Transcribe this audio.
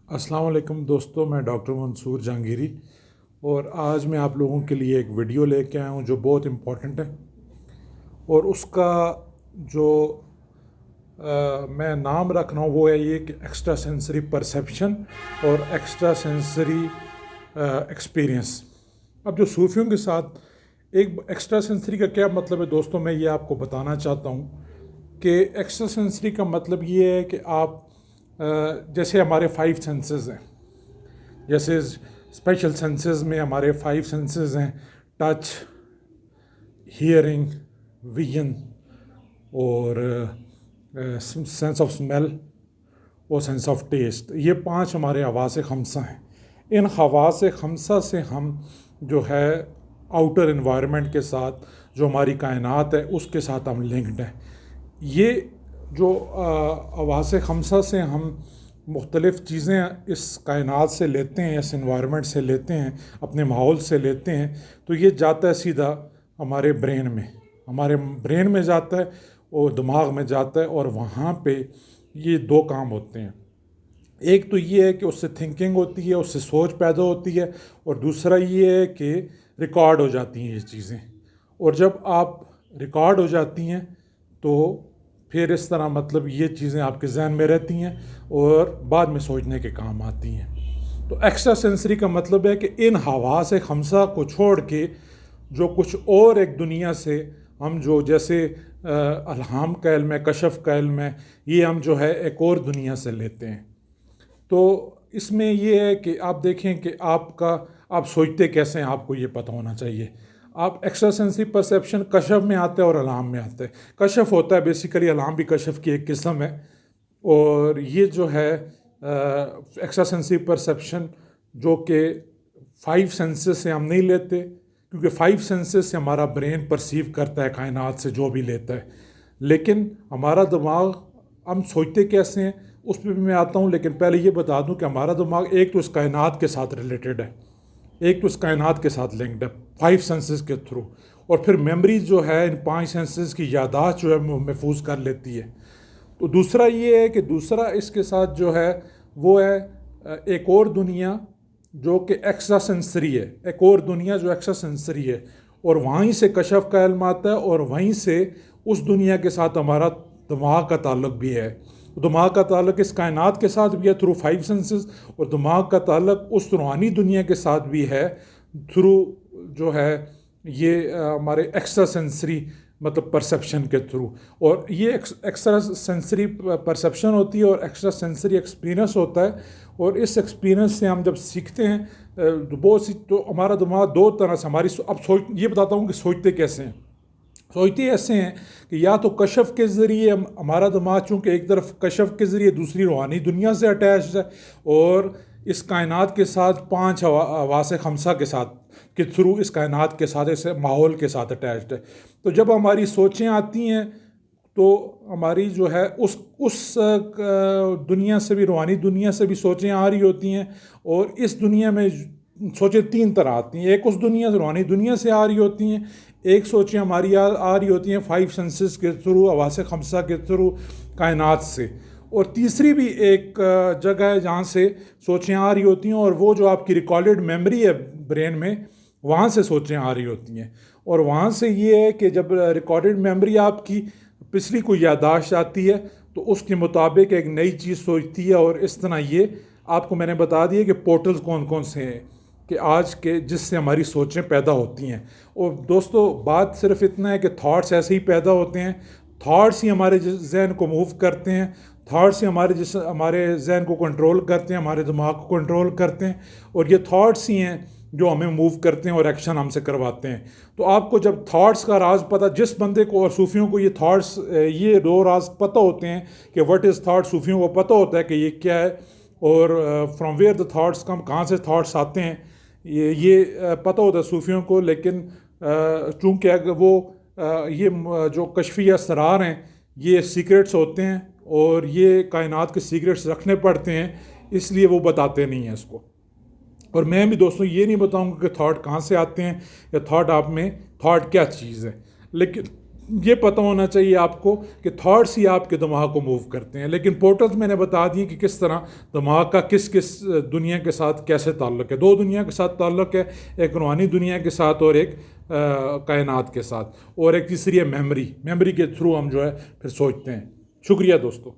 अस्सलाम वालेकुम दोस्तों, मैं डॉक्टर मंसूर जहांगीरी और आज मैं आप लोगों के लिए एक वीडियो लेके आया हूँ जो बहुत इम्पोर्टेंट है। और उसका जो मैं नाम रख रहा हूँ वो है ये कि एक्स्ट्रा सेंसरी परसेप्शन और एक्स्ट्रा सेंसरी एक्सपीरियंस। अब जो सूफियों के साथ एक एक्स्ट्रा सेंसरी का क्या मतलब है दोस्तों, मैं ये आपको बताना चाहता हूँ कि एक्स्ट्रा सेंसरी का मतलब ये है कि आप जैसे हमारे 5 सेंसेस हैं, जैसे स्पेशल सेंसेस में हमारे 5 सेंसेस हैं, टच, हियरिंग, विजन और सेंस ऑफ स्मेल और सेंस ऑफ टेस्ट। ये 5 हमारे हवास खमसा हैं। इन हवास खमसा से हम जो है आउटर इन्वायरमेंट के साथ, जो हमारी कायनात है उसके साथ हम लिंक्ड हैं। ये जो हवास खमसा से हम मुख्तलिफ़ चीज़ें इस कायनात से लेते हैं, इस इन्वायरमेंट से लेते हैं, अपने माहौल से लेते हैं, तो ये जाता है सीधा हमारे ब्रेन में जाता है और दिमाग में जाता है। और वहाँ पे ये 2 काम होते हैं। एक तो ये है कि उससे थिंकिंग होती है, उससे सोच पैदा होती है, और दूसरा ये है कि रिकॉर्ड हो जाती हैं ये चीज़ें। और जब आप रिकॉर्ड हो जाती हैं तो फिर इस तरह मतलब ये चीज़ें आपके जहन में रहती हैं और बाद में सोचने के काम आती हैं। तो एक्स्ट्रा सेंसरी का मतलब है कि इन हवास खमसा को छोड़ के जो कुछ और एक दुनिया से हम जो जैसे अल्हाम का इल्म है, कशफ का इल्म है, ये हम जो है एक और दुनिया से लेते हैं। तो इसमें ये है कि आप देखें कि आप सोचते कैसे हैं, आपको ये पता होना चाहिए। आप एक्स्ट्रा सेंसरी परसेप्शन कशफ में आते हैं और अलाम में आते हैं। कशफ होता है बेसिकली, अलाम भी कशफ की एक किस्म है। और ये जो है एक्स्ट्रा सेंसरी परसेप्शन जो कि 5 सेंसेस से हम नहीं लेते, क्योंकि 5 सेंसेस से हमारा ब्रेन परसीव करता है कायनात से जो भी लेता है, लेकिन हमारा दिमाग, हम सोचते कैसे हैं उस पर भी मैं आता हूँ। लेकिन पहले ये बता दूँ कि हमारा दिमाग एक तो इस कायनात के साथ रिलेटेड है, एक तो इस कायनात के साथ लिंक्ड है 5 सेंसेस के थ्रू, और फिर मेमोरी जो है इन 5 सेंसेस की यादाश्त जो है महफूज कर लेती है। तो दूसरा ये है कि दूसरा इसके साथ जो है वो है एक और दुनिया जो कि एक्स्ट्रा सेंसरी है, एक और दुनिया जो एक्स्ट्रा सेंसरी है, और वहीं से कशफ का इल्म आता है और वहीं से उस दुनिया के साथ हमारा दिमाग का ताल्लुक भी है। दिमाग का ताल्लुक इस कायनात के साथ भी है थ्रू 5 सेंसेस, और दिमाग का ताल्लुक उस रूहानी दुनिया के साथ भी है थ्रू जो है ये हमारे एक्स्ट्रा सेंसरी मतलब परसेप्शन के थ्रू। और ये एक्स्ट्रा सेंसरी परसेप्शन होती है और एक्स्ट्रा सेंसरी एक्सपीरियंस होता है। और इस एक्सपीरियंस से हम जब सीखते हैं तो बहुत सी, तो हमारा दिमाग 2 तरह से हमारी अब सोच, ये बताता हूँ कि सोचते कैसे हैं। सोचते ऐसे हैं कि या तो कशफ के ज़रिए हमारा दिमाग, चूँकि एक तरफ कशफ के ज़रिए दूसरी रूहानी दुनिया से अटैच है, और इस कायनात के साथ 5 हवास खमसा के साथ के थ्रू इस कायनात के साथ, इस माहौल के साथ अटैच्ड है। तो जब हमारी सोचें आती हैं तो हमारी जो है उस दुनिया से भी, रूहानी दुनिया से भी सोचें आ रही होती हैं। और इस दुनिया में सोचें 3 तरह आती हैं। एक उस दुनिया से, रूहानी दुनिया से आ रही होती हैं, एक सोचें हमारी आ रही होती हैं 5 सेंसेस के थ्रू, हवास खमसा के थ्रू, कायनात से। और तीसरी भी एक जगह है जहाँ से सोचें आ रही होती हैं, और वो जो आपकी रिकॉर्डेड मेमोरी है ब्रेन में, वहाँ से सोचें आ रही होती हैं। और वहाँ से ये है कि जब रिकॉर्डेड मेमोरी आपकी पिछली कोई यादाश्त आती है तो उसके मुताबिक एक नई चीज़ सोचती है। और इस तरह ये आपको मैंने बता दिया कि पोर्टल्स कौन कौन से हैं कि आज के जिससे हमारी सोचें पैदा होती हैं। और दोस्तों बात सिर्फ इतना है कि थॉट्स ऐसे ही पैदा होते हैं, थॉट्स ही हमारे जहन को मूव करते हैं, थॉट्स ही हमारे जहन को कंट्रोल करते हैं, हमारे दिमाग को कंट्रोल करते हैं, और ये थॉट्स ही हैं जो हमें मूव करते हैं और एक्शन हमसे करवाते हैं। तो आपको जब थॉट्स का राज पता, जिस बंदे को, और सूफियों को ये थॉट्स, ये 2 राज पता होते हैं कि व्हाट इज़ थॉट, सूफियों को पता होता है कि ये क्या है, और from where the thoughts come, कहाँ से थॉट्स आते हैं, ये पता होता है सूफियों को। लेकिन चूँकि अगर वो ये जो कशफी असरार हैं ये सीक्रेट्स होते हैं, और ये कायनात के सीक्रेट्स रखने पड़ते हैं, इसलिए वो बताते नहीं हैं इसको। और मैं भी दोस्तों ये नहीं बताऊंगा कि थॉट कहाँ से आते हैं या थॉट आप में, थॉट क्या चीज़ है। लेकिन یہ پتہ ہونا چاہیے آپ کو کہ تھاٹس ہی آپ کے دماغ کو موو کرتے ہیں. لیکن پورٹلز میں نے بتا دیے کہ کس طرح دماغ کا کس دنیا کے ساتھ کیسے تعلق ہے. 2 دنیا کے ساتھ تعلق ہے، ایک روحانی دنیا کے ساتھ اور ایک کائنات کے ساتھ، اور ایک تیسری ہے میموری کے تھرو ہم جو ہے پھر سوچتے ہیں. شکریہ دوستو.